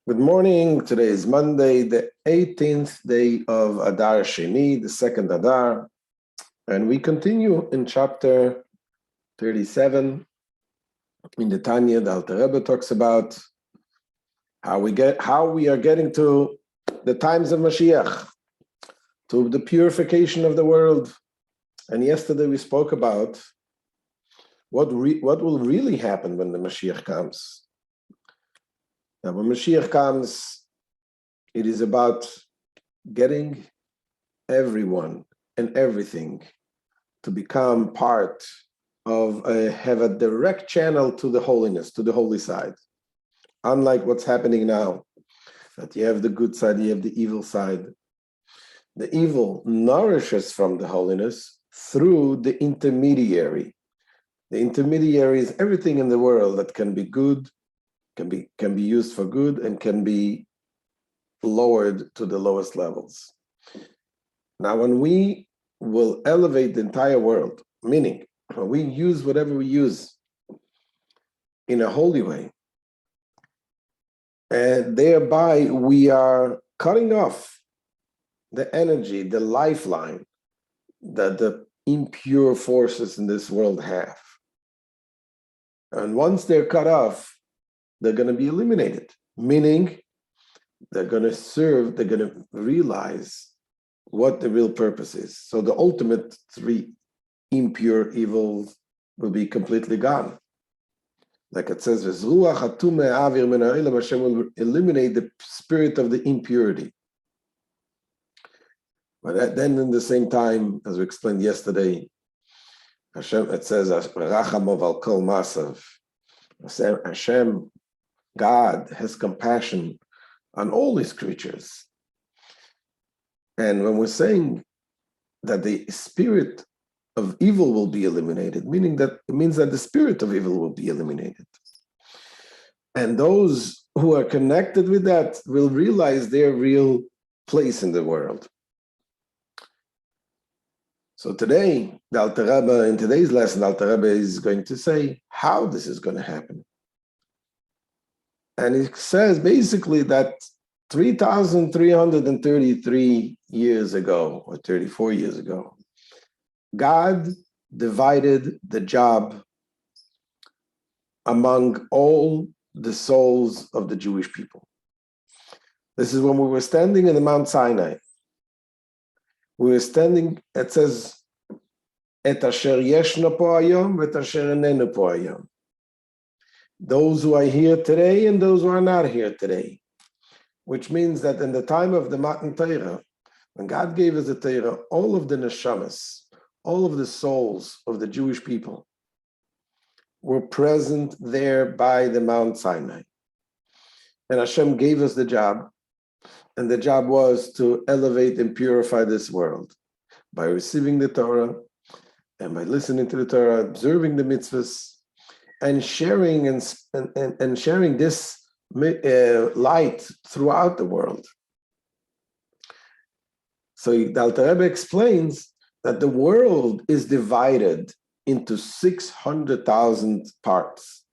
Good morning. Today is Monday, the 18th day of Adar Sheni, the second Adar, and we continue in chapter 37. In the Tanya, the Alter Rebbe talks about how we are getting to the times of Mashiach, to the purification of the world. And yesterday we spoke about what will really happen when the Mashiach comes. Now, when Mashiach comes, it is about getting everyone and everything to become part of, have a direct channel to the holiness, to the holy side. Unlike what's happening now, that you have the good side, you have the evil side. The evil nourishes from the holiness through the intermediary. The intermediary is everything in the world that can be good, can be used for good, and can be lowered to the lowest levels. Now, when we will elevate the entire world, meaning when we use whatever we use in a holy way, and thereby we are cutting off the energy, the lifeline that the impure forces in this world have. And once they're cut off, they're going to be eliminated, meaning they're going to realize what the real purpose is. So the ultimate three impure evils will be completely gone. Like it says, Hashem will eliminate the spirit of the impurity. But then in the same time, as we explained yesterday, it says, Hashem, God, has compassion on all his creatures. And when we're saying that the spirit of evil will be eliminated, it means that the spirit of evil will be eliminated. And those who are connected with that will realize their real place in the world. So today, in today's lesson, the Alter Rebbe is going to say how this is going to happen. And it says basically that 3,333 years ago, or 34 years ago, God divided the job among all the souls of the Jewish people. This is when we were standing in the Mount Sinai. We were standing, it says, Et asher yeshno po hayom, vet asher enenu po hayom. Those who are here today and those who are not here today. Which means that in the time of the Matan Torah, when God gave us the Torah, all of the neshamas, all of the souls of the Jewish people were present there by the Mount Sinai. And Hashem gave us the job, and the job was to elevate and purify this world by receiving the Torah and by listening to the Torah, observing the mitzvahs, and sharing and sharing this light throughout the world. So the Alter Rebbe explains that the world is divided into 600,000 parts,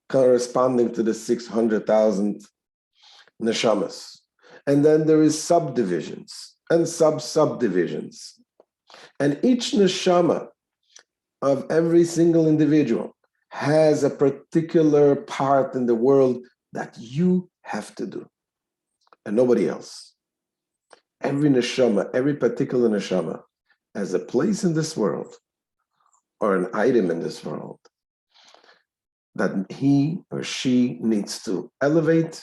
corresponding to the 600,000 neshamas. And then there is subdivisions and subdivisions. And each neshama of every single individual has a particular part in the world that you have to do, and nobody else. Every neshama, every particular neshama has a place in this world, or an item in this world, that he or she needs to elevate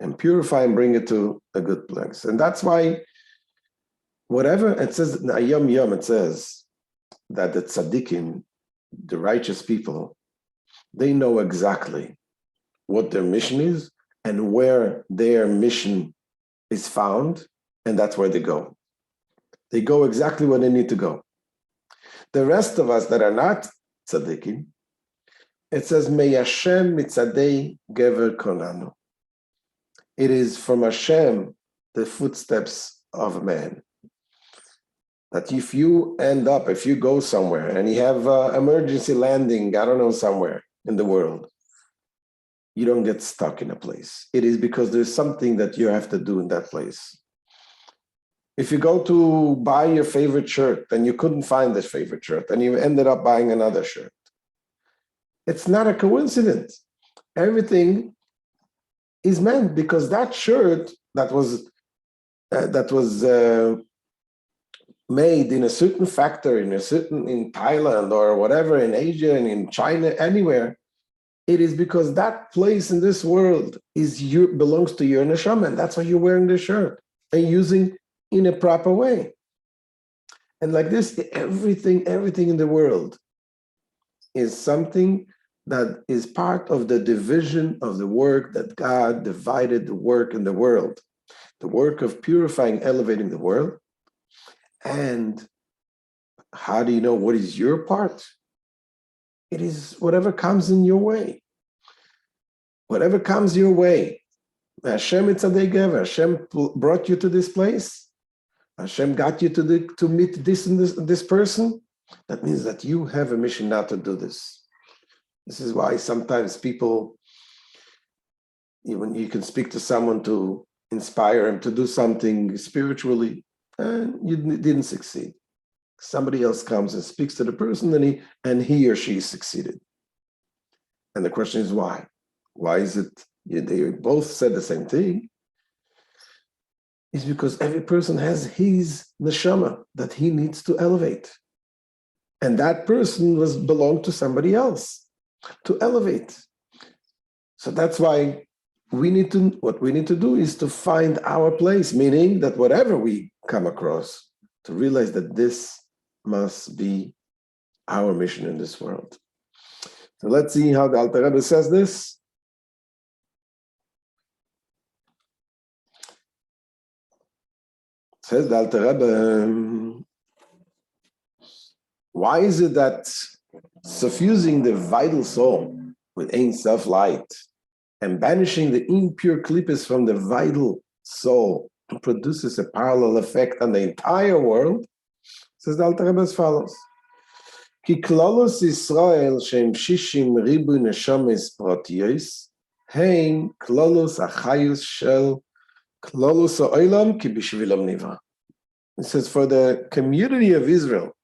and purify and bring it to a good place. And that's why whatever it says, it says that the tzaddikim, the righteous people, they know exactly what their mission is and where their mission is found, and that's where they go. They go exactly where they need to go. The rest of us that are not tzaddikim, it says, Mei Hashem mitzadei gever konanu. It is from Hashem, the footsteps of man. That if you go somewhere and you have emergency landing, I don't know, somewhere in the world, you don't get stuck in a place. It is because there's something that you have to do in that place. If you go to buy your favorite shirt and you couldn't find this favorite shirt and you ended up buying another shirt, it's not a coincidence. Everything is meant because that shirt that was made in a certain factory, in Thailand or whatever, in Asia and in China, anywhere, it is because that place in this world belongs to your neshama, and that's why you're wearing the shirt and using in a proper way. And like this, everything in the world is something that is part of the division of the work that God divided the work in the world. The work of purifying, elevating the world. And how do you know what is your part? It is whatever comes in your way. Whatever comes your way. Hashem Tzaddik, Hashem brought you to this place. Hashem got you to meet this person. That means that you have a mission now to do this. This is why sometimes people, even you can speak to someone to inspire him to do something spiritually, and you didn't succeed. Somebody else comes and speaks to the person, and he or she succeeded. And the question is why? Why is it they both said the same thing? It's because every person has his neshama that he needs to elevate. And that person belonged to somebody else to elevate. So that's why what we need to do is to find our place, meaning that whatever we come across, to realize that this must be our mission in this world. So let's see how the Alter Rebbe says this. Says the Alter Rebbe, why is it that suffusing the vital soul with Ein Sof light and banishing the impure klippos from the vital soul produces a parallel effect on the entire world? Says the Alter Rebbe as follows: Ki klolos Yisrael shem shishim ribu neshamis protiyos hein klolos achayus shel klolos ha'olam ki bishvilam nivra. It says, for the community of Israel,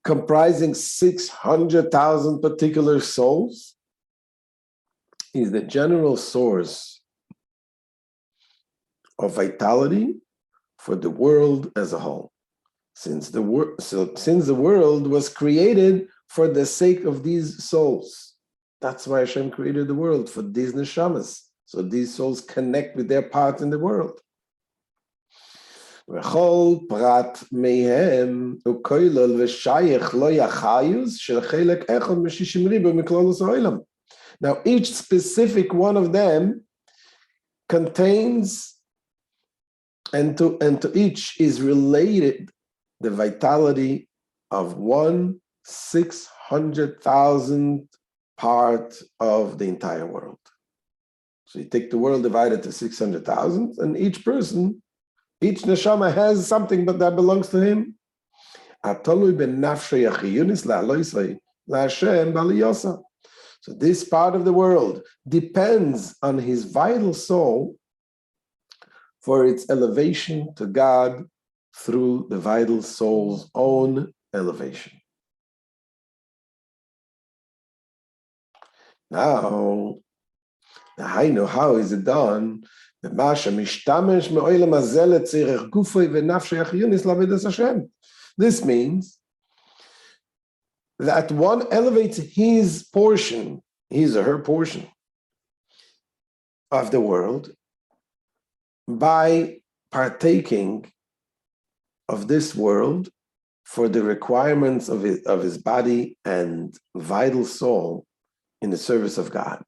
comprising 600,000 particular souls, is the general source of vitality for the world as a whole. Since the world was created for the sake of these souls. That's why Hashem created the world, for these neshamas. So these souls connect with their part in the world. Now each specific one of them contains, and to each is related, the vitality of 1/600,000 part of the entire world. So you take the world divided to 600,000, and each person, each neshama has something but that belongs to him. So this part of the world depends on his vital soul for its elevation to God through the vital soul's own elevation. Now, how is it done? This means that one elevates his portion, his or her portion of the world by partaking of this world for the requirements of his body and vital soul in the service of God.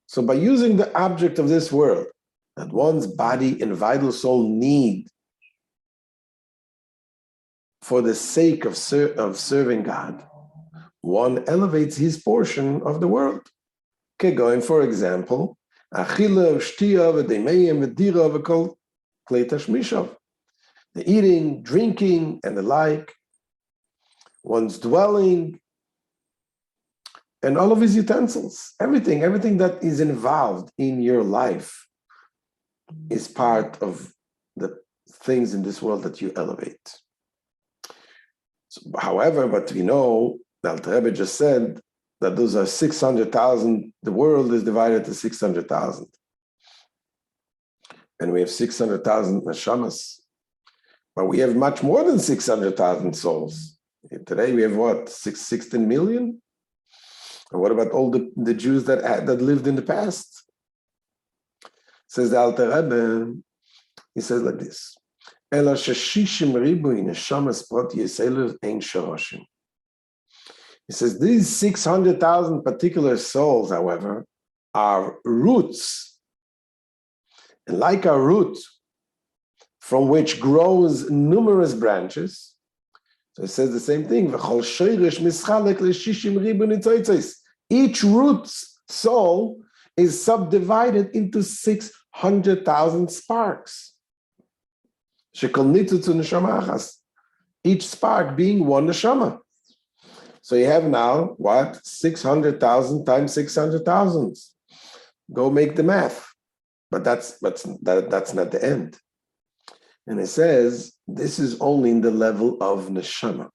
So by using the object of this world that one's body and vital soul need for the sake of serving God, one elevates his portion of the world. Going, for example, the eating, drinking, and the like, one's dwelling, and all of his utensils, everything that is involved in your life is part of the things in this world that you elevate. So, however, but we know, the Alter Rebbe just said that those are 600,000, the world is divided to 600,000. And we have 600,000 neshamas, but we have much more than 600,000 souls. Today we have what, 16 million? And what about all the Jews that lived in the past? Says the Alter Rebbe, he says like this, Ela sheshishim ribuy neshamas prot yisrael ein shoroshim. He says these 600,000 particular souls, however, are roots. And like a root from which grows numerous branches, so it says the same thing. Each root soul is subdivided into 600,000 sparks. Each spark being one neshama. So you have now what? 600,000 times 600,000. Go make the math. But that's not the end. And it says this is only in the level of neshama.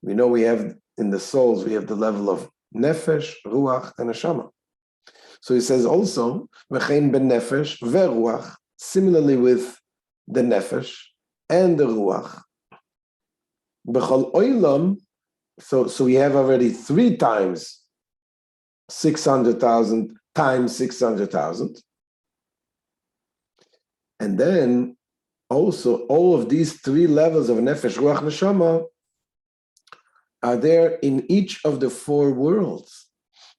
We know we have in the souls, we have the level of nefesh, ruach, and neshama. So he says also, v'chein ben nefesh ve'ruach, similarly with the nefesh and the ruach. B'chol oilam, so we have already 3 times 600,000 times 600,000. And then also all of these 3 levels of nefesh, ruach, neshama are there in each of the 4 worlds.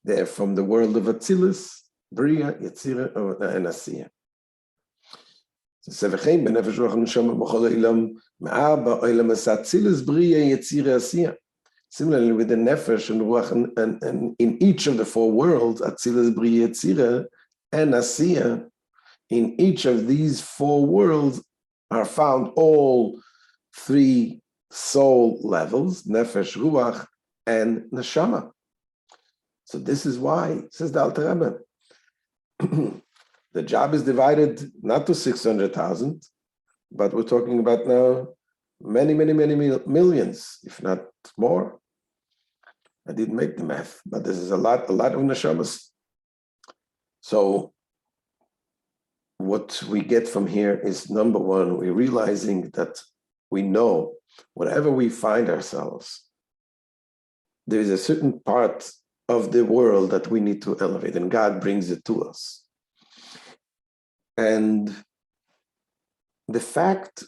They're from the world of Atzilus, Bria, Yetzira, and Asiya. Similarly with the nefesh and ruach, and in each of the 4 worlds, Atzilus, Bria, Yetzira, and Asiya, in each of these 4 worlds are found all 3 soul levels, nefesh, ruach, and neshama. So this is why, says the Alter Rebbe, the job is divided not to 600,000, but we're talking about now many millions, if not more. I didn't make the math, but this is a lot of neshamas. So what we get from here is, number one, we're realizing that we know wherever we find ourselves, there is a certain part of the world that we need to elevate, and God brings it to us. And the fact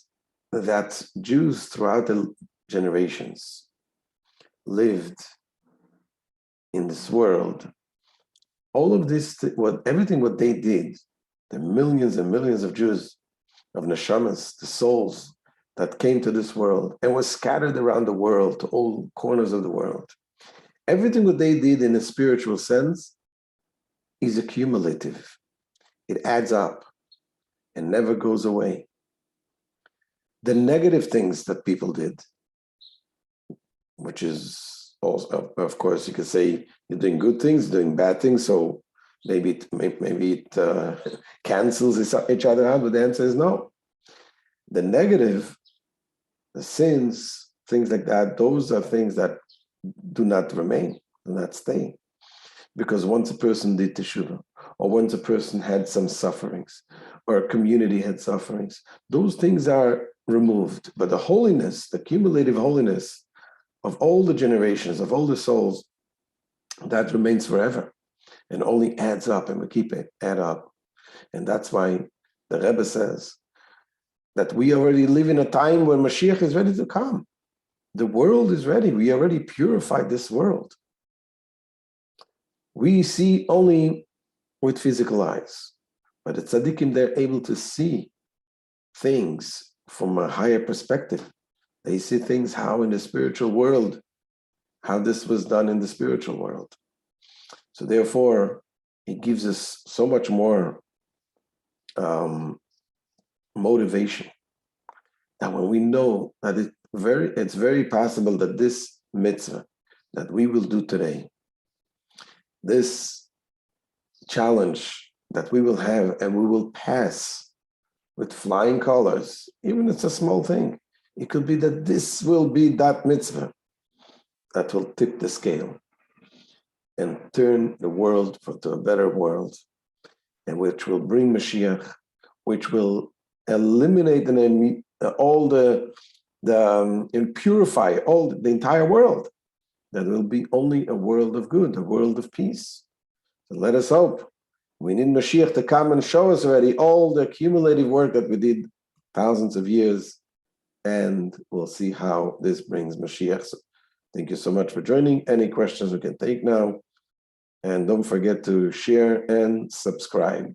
that Jews throughout the generations lived in this world, all of this, everything what they did, the millions and millions of Jews, of neshamas, the souls that came to this world and were scattered around the world to all corners of the world. Everything what they did in a spiritual sense is accumulative. It adds up and never goes away. The negative things that people did, which is also, of course, you could say you're doing good things, doing bad things, so maybe it cancels each other out, but the answer is no. The negative, the sins, things like that, those are things that do not remain, do not stay. Because once a person did teshuvah, or once a person had some sufferings, or a community had sufferings, those things are removed. But the holiness, the cumulative holiness of all the generations, of all the souls, that remains forever and only adds up, and we keep it add up. And that's why the Rebbe says that we already live in a time when Mashiach is ready to come. The world is ready. We already purified this world. We see only with physical eyes, but the tzaddikim, they're able to see things from a higher perspective. They see things how in the spiritual world, how this was done in the spiritual world. So therefore, it gives us so much more motivation that when we know that it's very possible that this mitzvah that we will do today this challenge that we will have and we will pass with flying colors, even if it's a small thing, it could be that this will be that mitzvah that will tip the scale and turn the world to a better world, and which will bring Mashiach, which will eliminate and all and purify all the entire world. That will be only a world of good, a world of peace. So let us hope. We need Mashiach to come and show us already all the accumulative work that we did thousands of years, and we'll see how this brings Mashiach. So thank you so much for joining. Any questions we can take now. And don't forget to share and subscribe.